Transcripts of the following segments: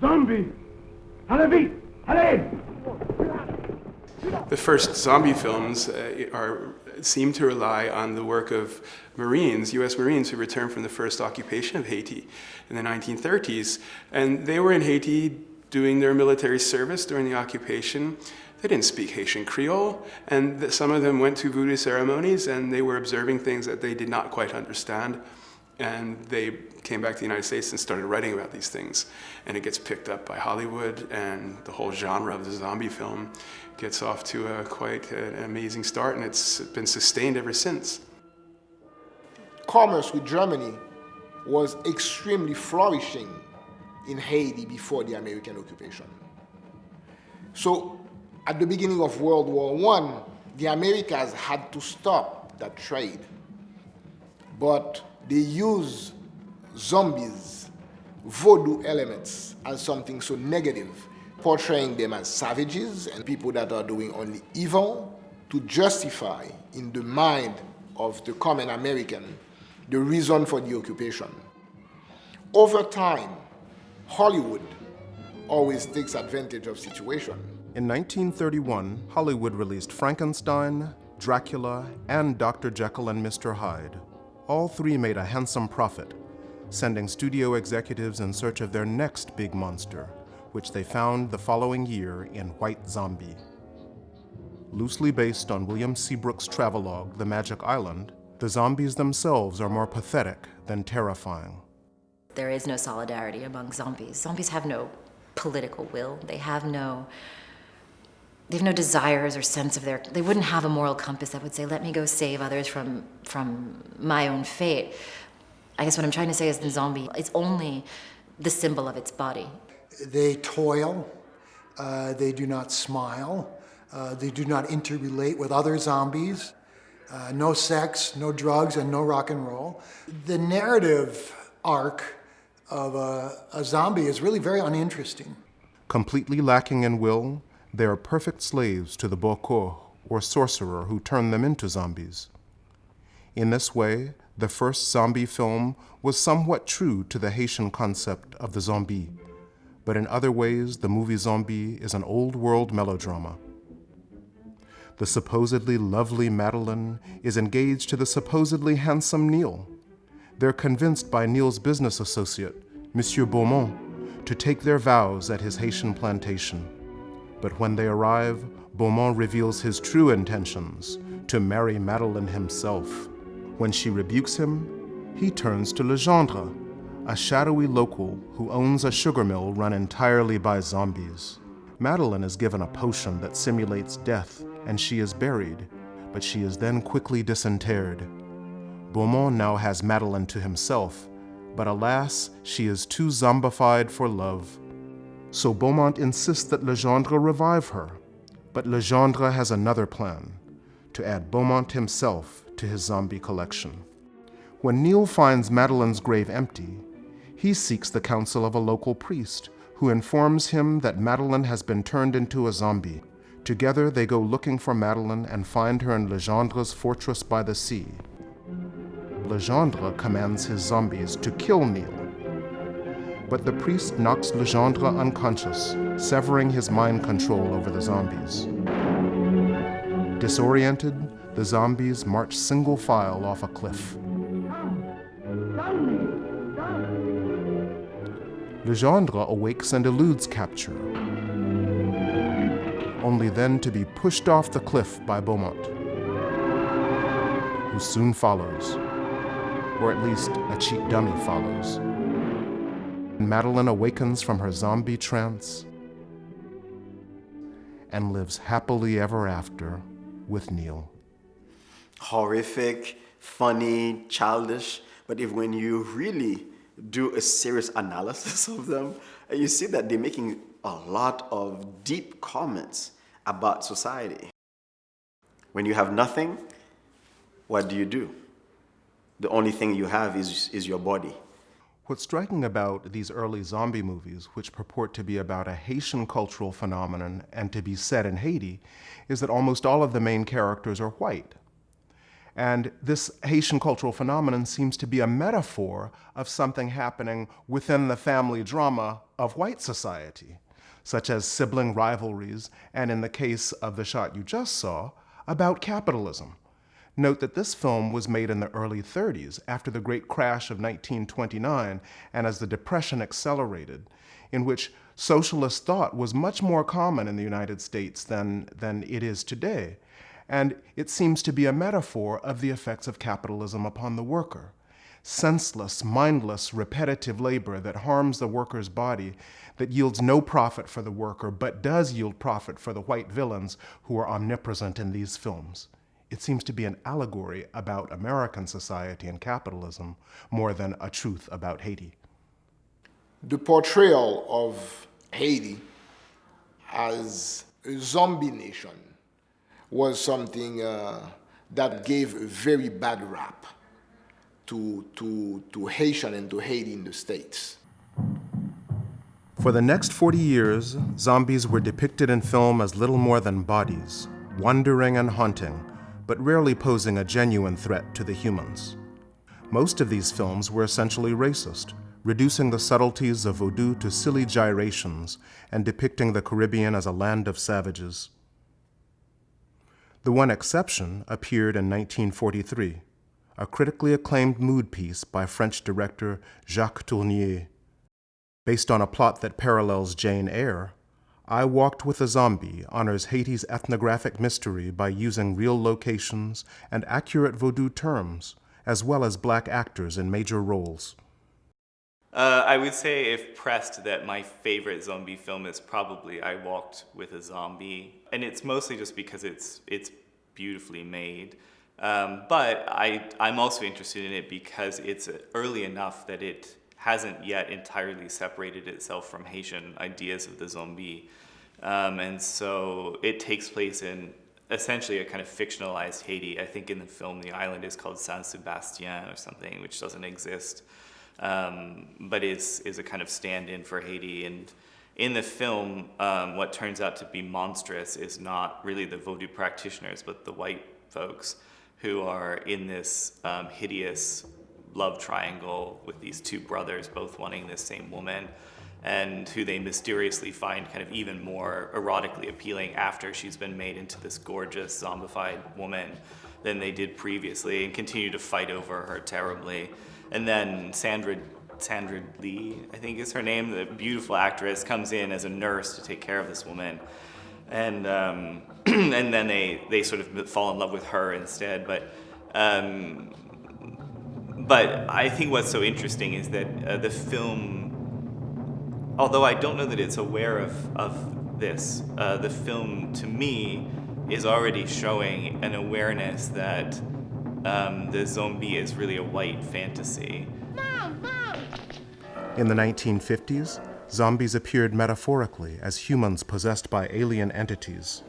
Zombie! Allez vite! Allez! The first zombie films seem to rely on the work of Marines, U.S. Marines who returned from the first occupation of Haiti in the 1930s. And they were in Haiti doing their military service during the occupation. They didn't speak Haitian Creole, and some of them went to voodoo ceremonies, and they were observing things that they did not quite understand. And they came back to the United States and started writing about these things. And it gets picked up by Hollywood, and the whole genre of the zombie film gets off to quite an amazing start, and it's been sustained ever since. Commerce with Germany was extremely flourishing in Haiti before the American occupation. So at the beginning of World War I, the Americans had to stop that trade. But they use zombies, voodoo elements, as something so negative, portraying them as savages and people that are doing only evil to justify in the mind of the common American the reason for the occupation. Over time, Hollywood always takes advantage of situation. In 1931, Hollywood released Frankenstein, Dracula, and Dr. Jekyll and Mr. Hyde. All three made a handsome profit, sending studio executives in search of their next big monster, which they found the following year in White Zombie. Loosely based on William Seabrook's travelogue, The Magic Island, the zombies themselves are more pathetic than terrifying. There is no solidarity among zombies. Zombies have no political will. They have no desires or sense of they wouldn't have a moral compass that would say, let me go save others from my own fate. I guess what I'm trying to say is the zombie, it's only the symbol of its body. They toil, they do not smile, they do not interrelate with other zombies, no sex, no drugs, and no rock and roll. The narrative arc of a zombie is really very uninteresting. Completely lacking in will, they are perfect slaves to the boko, or sorcerer, who turned them into zombies. In this way, the first zombie film was somewhat true to the Haitian concept of the zombie, but in other ways, the movie Zombie is an old-world melodrama. The supposedly lovely Madeleine is engaged to the supposedly handsome Neil. They're convinced by Neil's business associate, Monsieur Beaumont, to take their vows at his Haitian plantation. But when they arrive, Beaumont reveals his true intentions, to marry Madeleine himself. When she rebukes him, he turns to Legendre, a shadowy local who owns a sugar mill run entirely by zombies. Madeleine is given a potion that simulates death, and she is buried, but she is then quickly disinterred. Beaumont now has Madeleine to himself, but alas, she is too zombified for love. So Beaumont insists that Legendre revive her, but Legendre has another plan, to add Beaumont himself to his zombie collection. When Neil finds Madeleine's grave empty, he seeks the counsel of a local priest, who informs him that Madeleine has been turned into a zombie. Together they go looking for Madeleine and find her in Legendre's fortress by the sea. Legendre commands his zombies to kill Neil, but the priest knocks Legendre unconscious, severing his mind control over the zombies. Disoriented, the zombies march single file off a cliff. Legendre awakes and eludes capture, only then to be pushed off the cliff by Beaumont, who soon follows, or at least a cheap dummy follows. Madeleine awakens from her zombie trance and lives happily ever after with Neil. Horrific, funny, childish, but when you really do a serious analysis of them, you see that they're making a lot of deep comments about society. When you have nothing, what do? The only thing you have is your body. What's striking about these early zombie movies, which purport to be about a Haitian cultural phenomenon and to be set in Haiti, is that almost all of the main characters are white. And this Haitian cultural phenomenon seems to be a metaphor of something happening within the family drama of white society, such as sibling rivalries, and in the case of the shot you just saw, about capitalism. Note that this film was made in the early 30s, after the great crash of 1929, and as the Depression accelerated, in which socialist thought was much more common in the United States than it is today. And it seems to be a metaphor of the effects of capitalism upon the worker. Senseless, mindless, repetitive labor that harms the worker's body, that yields no profit for the worker, but does yield profit for the white villains who are omnipresent in these films. It seems to be an allegory about American society and capitalism more than a truth about Haiti. The portrayal of Haiti as a zombie nation was something that gave a very bad rap to Haitian and to Haiti in the States. For the next 40 years, zombies were depicted in film as little more than bodies, wandering and haunting, but rarely posing a genuine threat to the humans. Most of these films were essentially racist, reducing the subtleties of voodoo to silly gyrations and depicting the Caribbean as a land of savages. The one exception appeared in 1943, a critically acclaimed mood piece by French director Jacques Tournier. Based on a plot that parallels Jane Eyre, I Walked with a Zombie honors Haiti's ethnographic mystery by using real locations and accurate voodoo terms, as well as black actors in major roles. I would say, if pressed, that my favorite zombie film is probably I Walked with a Zombie. And it's mostly just because it's beautifully made. But I'm also interested in it because it's early enough that it hasn't yet entirely separated itself from Haitian ideas of the zombie. And so it takes place in essentially a kind of fictionalized Haiti. I think in the film the island is called Saint Sebastien or something, which doesn't exist, but is a kind of stand-in for Haiti. And in the film, what turns out to be monstrous is not really the voodoo practitioners, but the white folks who are in this hideous love triangle with these two brothers both wanting this same woman, and who they mysteriously find kind of even more erotically appealing after she's been made into this gorgeous zombified woman than they did previously, and continue to fight over her terribly. And then Sandra Lee, I think is her name, the beautiful actress, comes in as a nurse to take care of this woman. And and then they sort of fall in love with her instead. But I think what's so interesting is that the film, although I don't know that it's aware of this, the film, to me, is already showing an awareness that the zombie is really a white fantasy. In the 1950s, zombies appeared metaphorically as humans possessed by alien entities.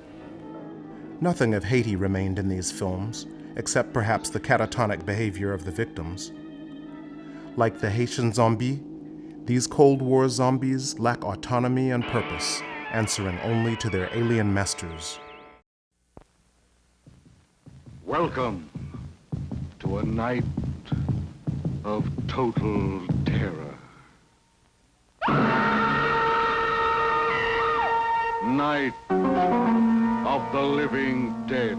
Nothing of Haiti remained in these films, except perhaps the catatonic behavior of the victims. Like the Haitian zombie, these Cold War zombies lack autonomy and purpose, answering only to their alien masters. Welcome to a night of total terror. Night of the living dead.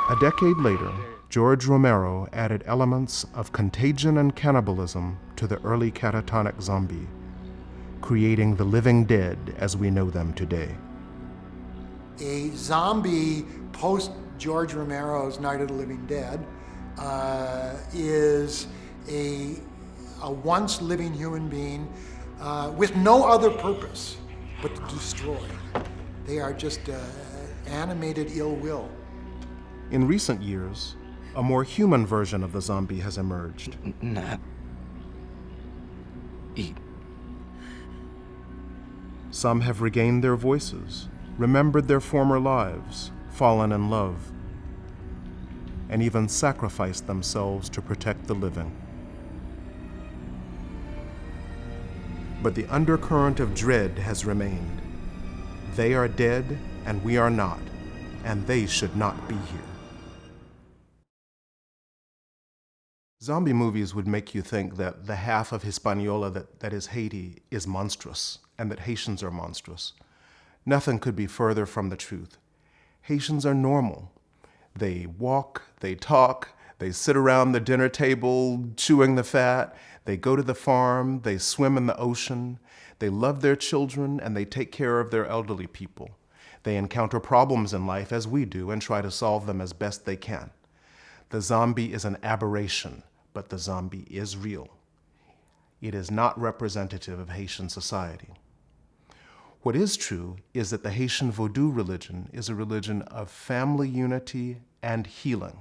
A decade later, George Romero added elements of contagion and cannibalism to the early catatonic zombie, creating the living dead as we know them today. A zombie post George Romero's Night of the Living Dead is a once living human being with no other purpose but to destroy. They are just animated ill will. In recent years, a more human version of the zombie has emerged. Not eat. Some have regained their voices, remembered their former lives, fallen in love, and even sacrificed themselves to protect the living. But the undercurrent of dread has remained. They are dead, and we are not, and they should not be here. Zombie movies would make you think that the half of Hispaniola that is Haiti is monstrous, and that Haitians are monstrous. Nothing could be further from the truth. Haitians are normal. They walk, they talk, they sit around the dinner table chewing the fat, they go to the farm, they swim in the ocean, they love their children, and they take care of their elderly people. They encounter problems in life as we do and try to solve them as best they can. The zombie is an aberration, but the zombie is real. It is not representative of Haitian society. What is true is that the Haitian Vodou religion is a religion of family unity and healing.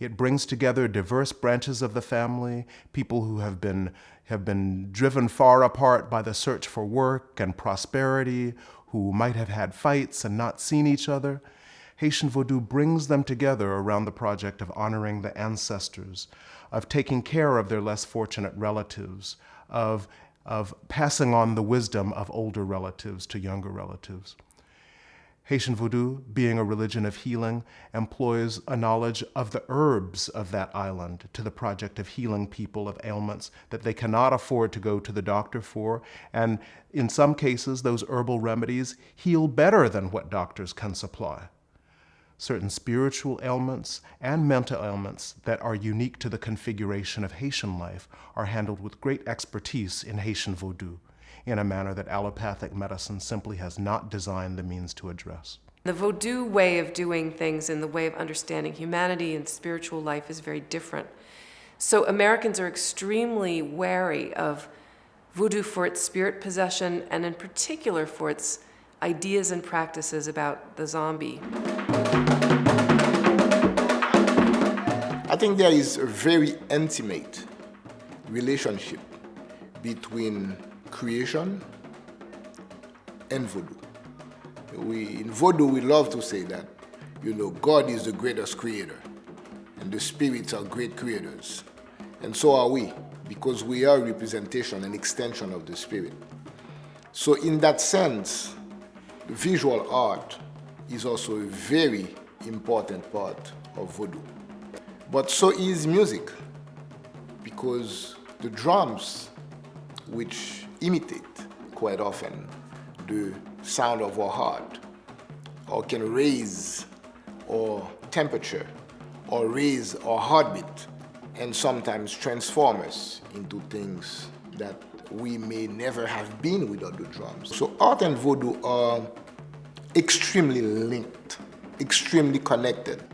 It brings together diverse branches of the family, people who have been driven far apart by the search for work and prosperity, who might have had fights and not seen each other. Haitian Vodou brings them together around the project of honoring the ancestors, of taking care of their less fortunate relatives, of passing on the wisdom of older relatives to younger relatives. Haitian Vodou, being a religion of healing, employs a knowledge of the herbs of that island to the project of healing people of ailments that they cannot afford to go to the doctor for, and in some cases, those herbal remedies heal better than what doctors can supply. Certain spiritual ailments and mental ailments that are unique to the configuration of Haitian life are handled with great expertise in Haitian Vodou, in a manner that allopathic medicine simply has not designed the means to address. The Vodou way of doing things and the way of understanding humanity and spiritual life is very different. So Americans are extremely wary of Vodou for its spirit possession and in particular for its ideas and practices about the zombie. I think there is a very intimate relationship between creation and Vodou. In Vodou, we love to say that, God is the greatest creator, and the spirits are great creators. And so are we, because we are a representation, an extension of the spirit. So in that sense, the visual art is also a very important part of Vodou. But so is music, because the drums, which imitate quite often the sound of our heart, or can raise our temperature, or raise our heartbeat, and sometimes transform us into things that we may never have been without the drums. So art and Vodou are extremely linked, extremely connected.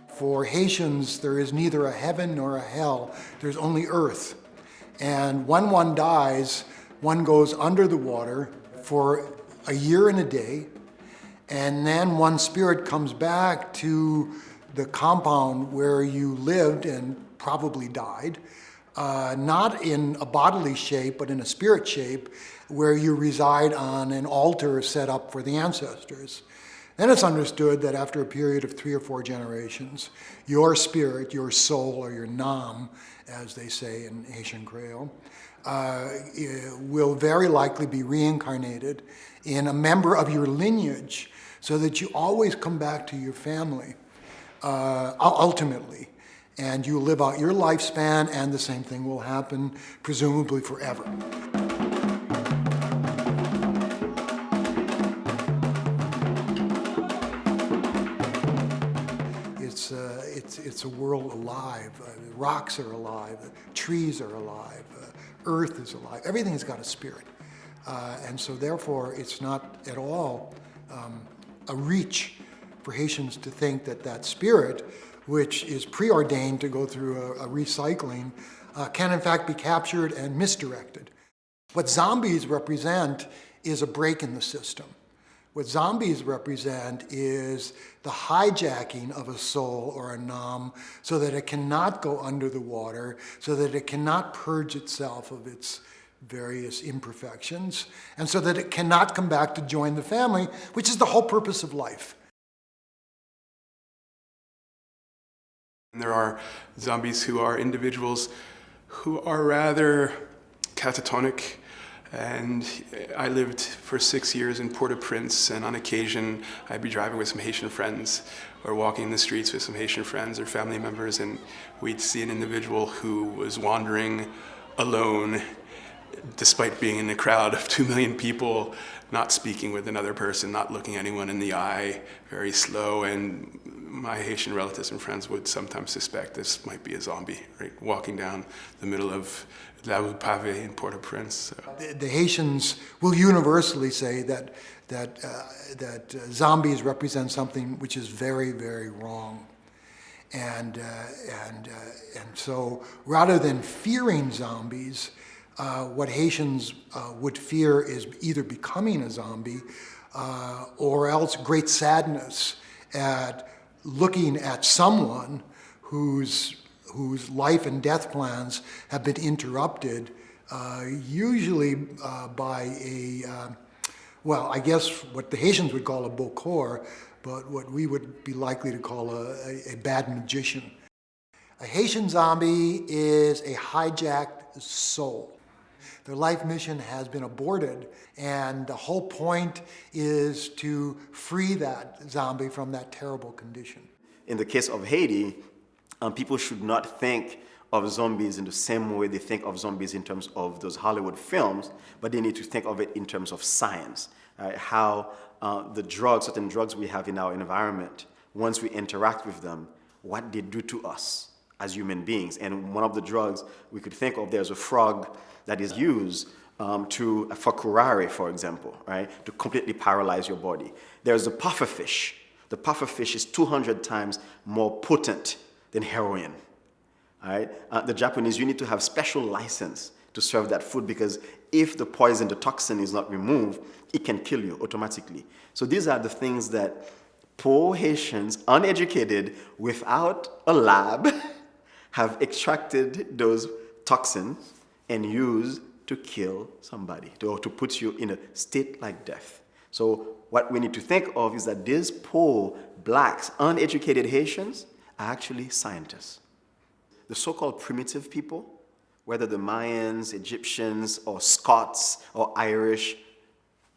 For Haitians, there is neither a heaven nor a hell. There's only earth. And when one dies, one goes under the water for a year and a day, and then one's spirit comes back to the compound where you lived and probably died, not in a bodily shape, but in a spirit shape, where you reside on an altar set up for the ancestors. Then it's understood that after a period of 3 or 4 generations, your spirit, your soul, or your nam, as they say in Haitian Creole, will very likely be reincarnated in a member of your lineage, so that you always come back to your family, ultimately. And you live out your lifespan, and the same thing will happen, presumably forever. It's a world alive. Rocks are alive, trees are alive, earth is alive. Everything has got a spirit. And so therefore, it's not at all a reach for Haitians to think that that spirit, which is preordained to go through a recycling, can in fact be captured and misdirected. What zombies represent is a break in the system. What zombies represent is the hijacking of a soul or a nam so that it cannot go under the water, so that it cannot purge itself of its various imperfections, and so that it cannot come back to join the family, which is the whole purpose of life. And there are zombies who are individuals who are rather catatonic And I lived for 6 years in Port-au-Prince, and on occasion I'd be driving with some Haitian friends or walking in the streets with some Haitian friends or family members, and we'd see an individual who was wandering alone despite being in a crowd of 2 million people, not speaking with another person, not looking anyone in the eye, very slow, and my Haitian relatives and friends would sometimes suspect this might be a zombie, right, walking down the middle of La Rue Pavée in Port-au-Prince. The Haitians will universally say that zombies represent something which is very, very wrong. And so rather than fearing zombies, what Haitians would fear is either becoming a zombie or else great sadness at looking at someone whose life and death plans have been interrupted, usually by well, I guess what the Haitians would call a bokor, but what we would be likely to call a bad magician. A Haitian zombie is a hijacked soul. Their life mission has been aborted, and the whole point is to free that zombie from that terrible condition. In the case of Haiti, people should not think of zombies in the same way they think of zombies in terms of those Hollywood films, but they need to think of it in terms of science, right? How the drugs, certain drugs we have in our environment, once we interact with them, what they do to us as human beings. And one of the drugs we could think of, there's a frog that is used for curare, for example, right? To completely paralyze your body. There's the pufferfish. The pufferfish is 200 times more potent than heroin. All right? The Japanese, you need to have special license to serve that food, because if the poison, the toxin is not removed, it can kill you automatically. So these are the things that poor Haitians, uneducated, without a lab, have extracted those toxins and used to kill somebody, or to put you in a state like death. So what we need to think of is that these poor, blacks, uneducated Haitians are actually scientists. The so-called primitive people, whether the Mayans, Egyptians, or Scots, or Irish,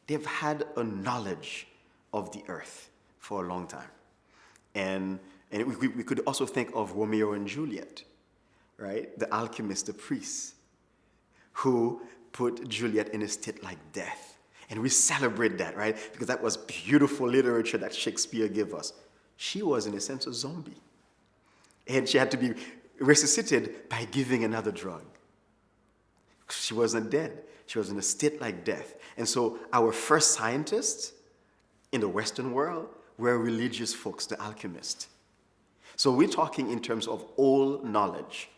they've had a knowledge of the earth for a long time. And we could also think of Romeo and Juliet, right? The alchemist, the priest, who put Juliet in a state like death. And we celebrate that, right? Because that was beautiful literature that Shakespeare gave us. She was, in a sense, a zombie. And she had to be resuscitated by giving another drug. She wasn't dead. She was in a state like death. And so our first scientists in the Western world were religious folks, the alchemists. So we're talking in terms of old knowledge.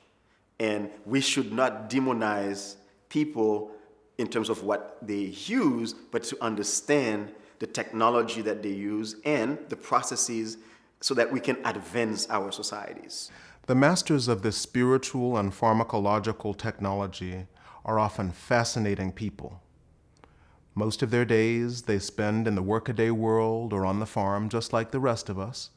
And we should not demonize people in terms of what they use, but to understand the technology that they use and the processes so that we can advance our societies. The masters of this spiritual and pharmacological technology are often fascinating people. Most of their days they spend in the workaday world or on the farm, just like the rest of us.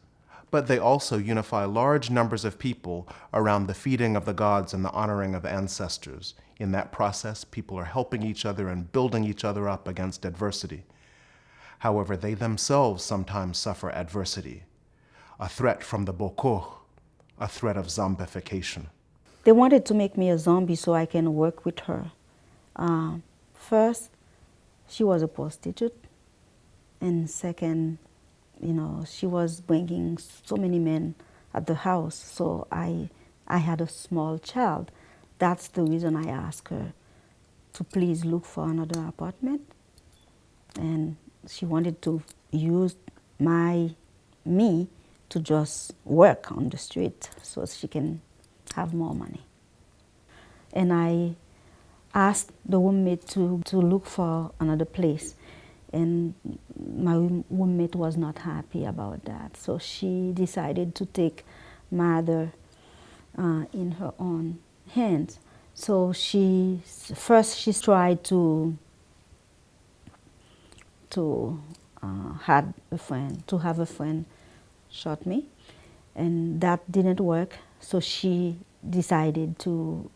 But they also unify large numbers of people around the feeding of the gods and the honoring of ancestors. In that process, people are helping each other and building each other up against adversity. However, they themselves sometimes suffer adversity, a threat from the bokor, a threat of zombification. They wanted to make me a zombie so I can work with her. First, she was a prostitute, and second, she was bringing so many men at the house, so I had a small child. That's the reason I asked her to please look for another apartment. And she wanted to use me to just work on the street so she can have more money. And I asked the roommate to look for another place. And my roommate was not happy about that. So she decided to take matter in her own hands. So she tried to have a friend shot me, and that didn't work. So she decided to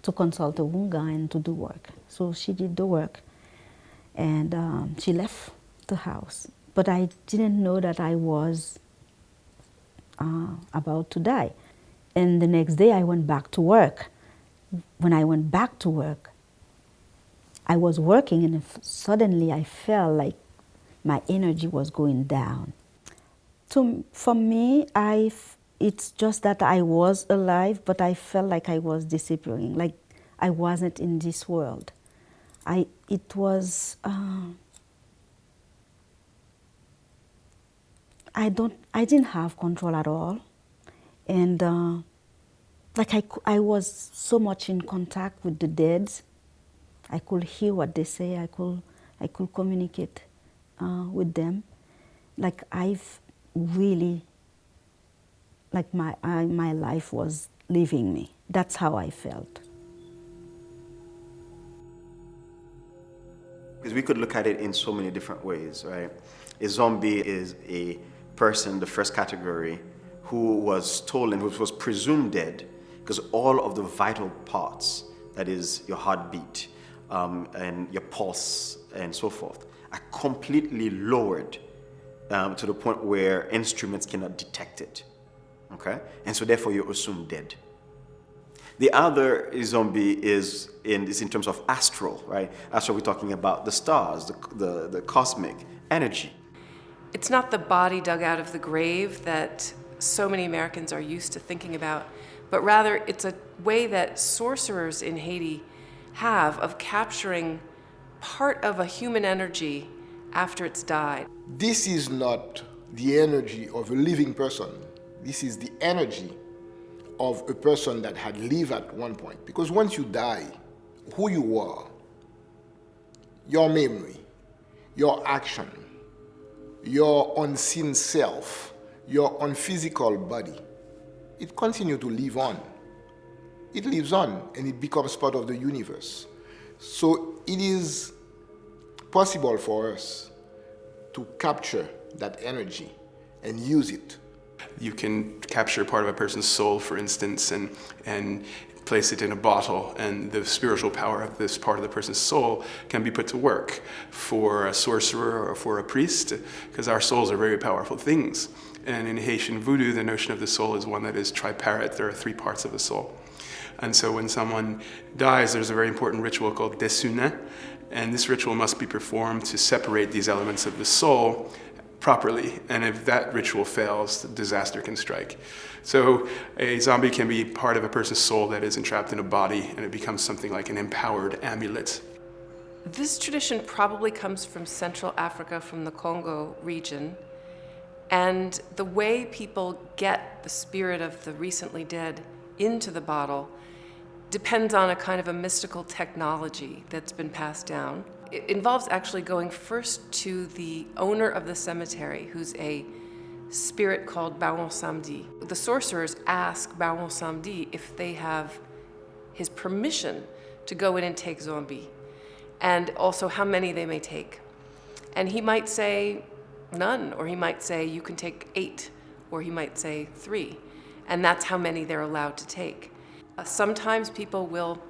to consult a Wunga and to do work. So she did the work, and she left the house. But I didn't know that I was about to die. And the next day I went back to work. When I went back to work, I was working, and suddenly I felt like my energy was going down. For me, it's just that I was alive, but I felt like I was disappearing, like I wasn't in this world. I didn't have control at all, and I was so much in contact with the dead. I could hear what they say. I could communicate with them. Like I've really, like my life was leaving me. That's how I felt. Because we could look at it in so many different ways, right? A zombie is a person, the first category, who was stolen, who was presumed dead, because all of the vital parts, that is your heartbeat and your pulse and so forth, are completely lowered to the point where instruments cannot detect it, okay? And so therefore you're assumed dead. The other zombie is in terms of astral, right? Astral, we're talking about the stars, the cosmic energy. It's not the body dug out of the grave that so many Americans are used to thinking about, but rather it's a way that sorcerers in Haiti have of capturing part of a human energy after it's died. This is not the energy of a living person. This is the energy of a person that had lived at one point. Because once you die, who you are, your memory, your action, your unseen self, your unphysical body, it continues to live on. It lives on and it becomes part of the universe. So it is possible for us to capture that energy and use it. You can capture part of a person's soul, for instance, and place it in a bottle, and the spiritual power of this part of the person's soul can be put to work for a sorcerer or for a priest, because our souls are very powerful things. And in Haitian voodoo, the notion of the soul is one that is tripartite. There are three parts of the soul. And so when someone dies, there's a very important ritual called dessunin, and this ritual must be performed to separate these elements of the soul properly, and if that ritual fails, disaster can strike. So a zombie can be part of a person's soul that is entrapped in a body, and it becomes something like an empowered amulet. This tradition probably comes from Central Africa, from the Congo region, and the way people get the spirit of the recently dead into the bottle depends on a kind of a mystical technology that's been passed down. It involves actually going first to the owner of the cemetery, who's a spirit called Baron Samedi. The sorcerers ask Baron Samedi if they have his permission to go in and take zombie, and also how many they may take. And he might say none, or he might say you can take 8, or he might say 3, and that's how many they're allowed to take. Sometimes people will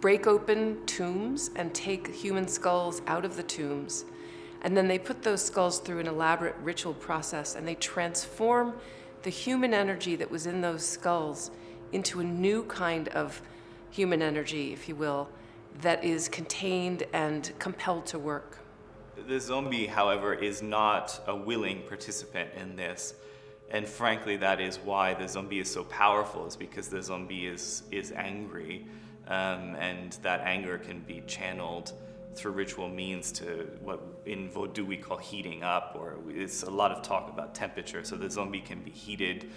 break open tombs and take human skulls out of the tombs, and then they put those skulls through an elaborate ritual process, and they transform the human energy that was in those skulls into a new kind of human energy, if you will, that is contained and compelled to work. The zombie, however, is not a willing participant in this. And frankly, that is why the zombie is so powerful, is because the zombie is angry. And that anger can be channeled through ritual means to what in Vodou we call heating up, or it's a lot of talk about temperature. So the zombie can be heated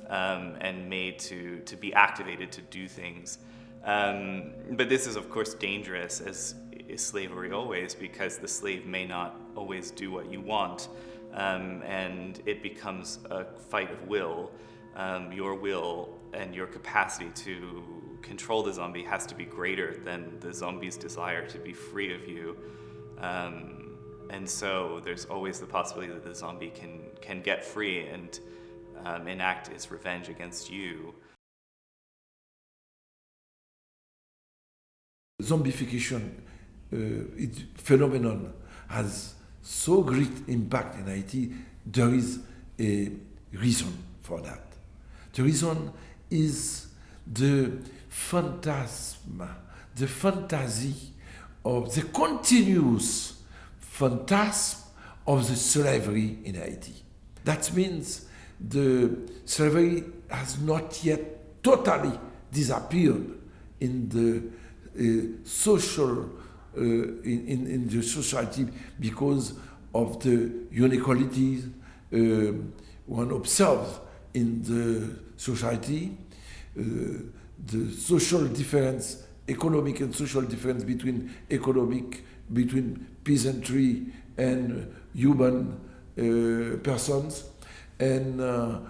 and made to be activated to do things. But this is, of course, dangerous, as is slavery always, because the slave may not always do what you want. And it becomes a fight of will. Your will and your capacity to control the zombie has to be greater than the zombie's desire to be free of you. And so there's always the possibility that the zombie can get free and enact its revenge against you. Zombification phenomenon has so great impact in Haiti, there is a reason for that. The reason is the phantasma, the fantasy of the continuous phantasm of the slavery in Haiti. That means the slavery has not yet totally disappeared in the social in the society because of the inequalities one observes in the society, the social difference, economic and social difference between peasantry and human persons, and a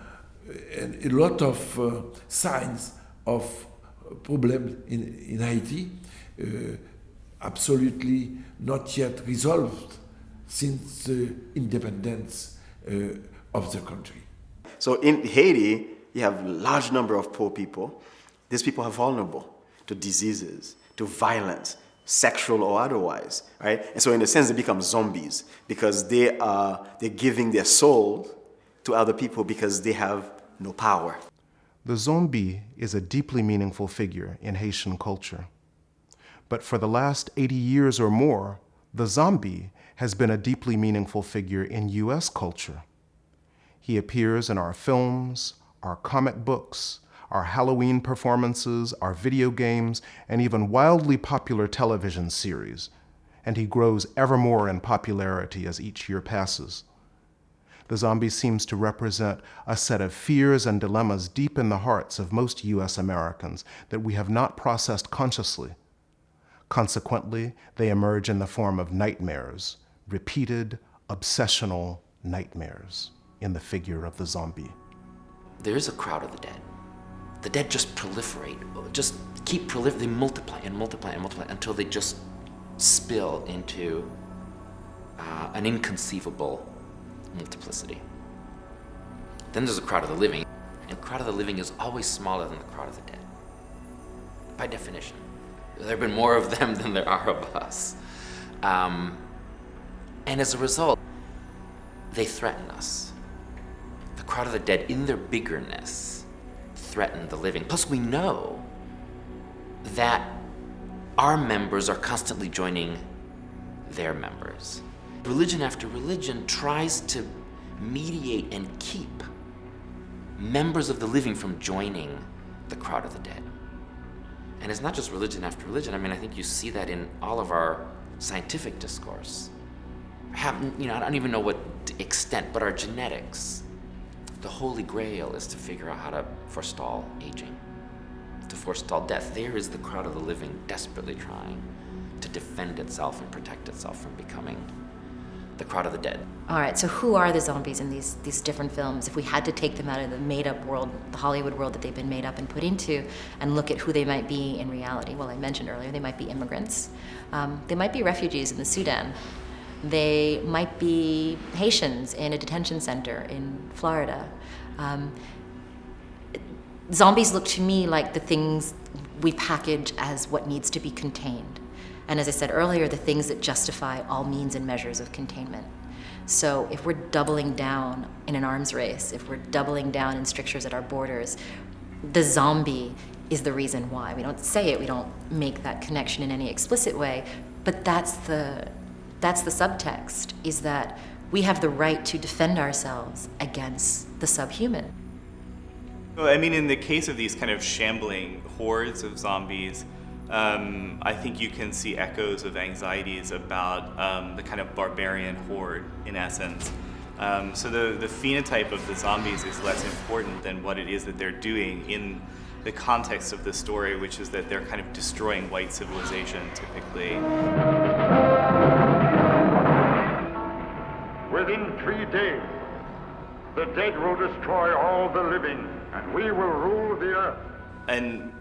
lot of signs of problems in Haiti, absolutely not yet resolved since the independence of the country. So in Haiti, you have a large number of poor people. These people are vulnerable to diseases, to violence, sexual or otherwise, right? And so in a sense, they become zombies because they're giving their soul to other people because they have no power. The zombie is a deeply meaningful figure in Haitian culture. But for the last 80 years or more, the zombie has been a deeply meaningful figure in U.S. culture. He appears in our films, our comic books, our Halloween performances, our video games, and even wildly popular television series, and he grows ever more in popularity as each year passes. The zombie seems to represent a set of fears and dilemmas deep in the hearts of most U.S. Americans that we have not processed consciously. Consequently, they emerge in the form of nightmares, repeated, obsessional nightmares in the figure of the zombie. There is a crowd of the dead. The dead just proliferate, just keep proliferating, they multiply and multiply and multiply until they just spill into an inconceivable multiplicity. Then there's a crowd of the living, and the crowd of the living is always smaller than the crowd of the dead, by definition. There have been more of them than there are of us. And as a result, they threaten us. The crowd of the dead, in their biggerness, threaten the living. Plus, we know that our members are constantly joining their members. Religion after religion tries to mediate and keep members of the living from joining the crowd of the dead. And it's not just religion after religion. I mean, I think you see that in all of our scientific discourse. I don't even know what extent, but our genetics. The holy grail is to figure out how to forestall aging, to forestall death. There is the crowd of the living desperately trying to defend itself and protect itself from becoming the crowd of the dead. All right, so who are the zombies in these different films? If we had to take them out of the made-up world, the Hollywood world that they've been made up and put into, and look at who they might be in reality, well, I mentioned earlier, they might be immigrants. They might be refugees in the Sudan. They might be Haitians in a detention center in Florida. Zombies look to me like the things we package as what needs to be contained. And as I said earlier, the things that justify all means and measures of containment. So if we're doubling down in an arms race, if we're doubling down in strictures at our borders, the zombie is the reason why. We don't say it, we don't make that connection in any explicit way, but that's the subtext, is that we have the right to defend ourselves against the subhuman. Well, I mean, in the case of these kind of shambling hordes of zombies, I think you can see echoes of anxieties about the kind of barbarian horde, in essence. So the phenotype of the zombies is less important than what it is that they're doing in the context of the story, which is that they're kind of destroying white civilization, typically. Within 3 days, the dead will destroy all the living, and we will rule the earth. And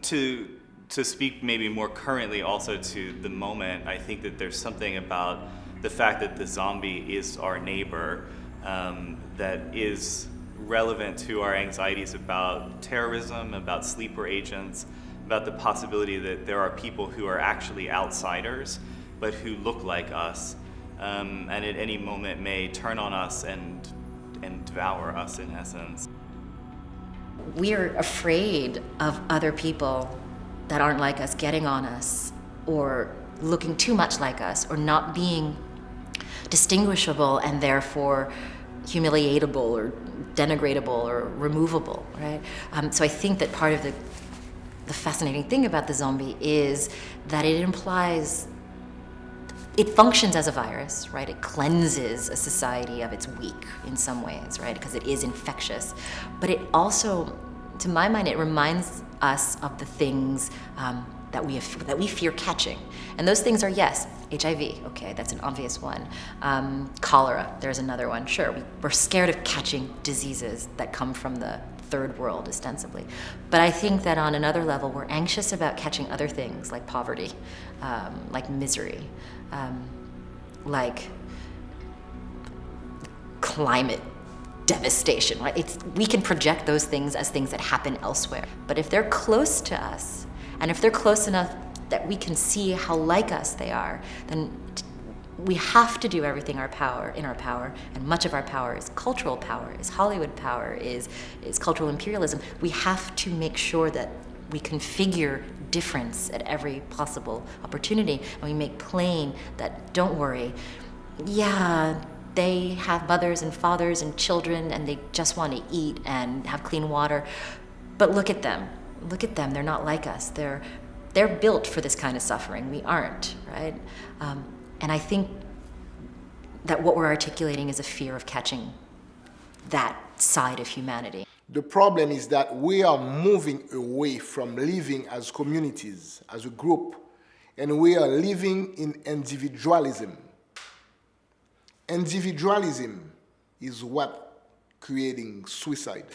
to speak maybe more currently also to the moment, I think that there's something about the fact that the zombie is our neighbor that is relevant to our anxieties about terrorism, about sleeper agents, about the possibility that there are people who are actually outsiders, but who look like us, and at any moment may turn on us and devour us, in essence. We're afraid of other people that aren't like us getting on us, or looking too much like us, or not being distinguishable and therefore humiliatable or denigratable or removable, right? So I think that part of the fascinating thing about the zombie is that it implies, it functions as a virus, right? It cleanses a society of its weak in some ways, right? Because it is infectious. But it also, to my mind, it reminds us of the things that we fear catching. And those things are, yes, HIV, okay, that's an obvious one. Cholera, there's another one, sure. We're scared of catching diseases that come from the third world, ostensibly. But I think that on another level, we're anxious about catching other things like poverty, like misery, like climate devastation, right? We can project those things as things that happen elsewhere. But if they're close to us, and if they're close enough that we can see how like us they are, then we have to do everything in our power, and much of our power is cultural power, is Hollywood power, is cultural imperialism. We have to make sure that we configure difference at every possible opportunity, and we make plain that, don't worry, yeah, they have mothers and fathers and children, and they just want to eat and have clean water, but look at them, they're not like us, they're built for this kind of suffering, we aren't, right? And I think that what we're articulating is a fear of catching that side of humanity. The problem is that we are moving away from living as communities, as a group, and we are living in individualism. Individualism is what creating suicide,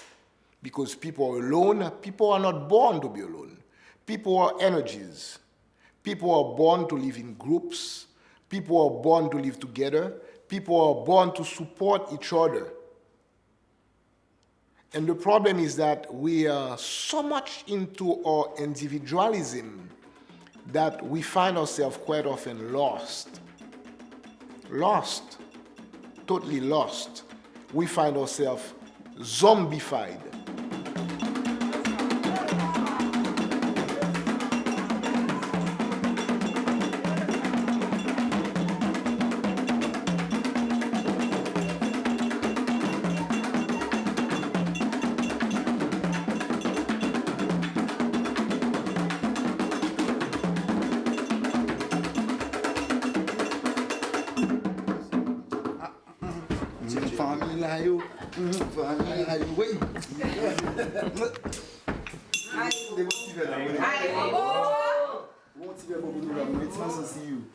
because people are alone. People are not born to be alone. People are energies. People are born to live in groups. People are born to live together. People are born to support each other. And the problem is that we are so much into our individualism that we find ourselves quite often lost. Lost. Totally lost. We find ourselves zombified. Won't you be able to see you?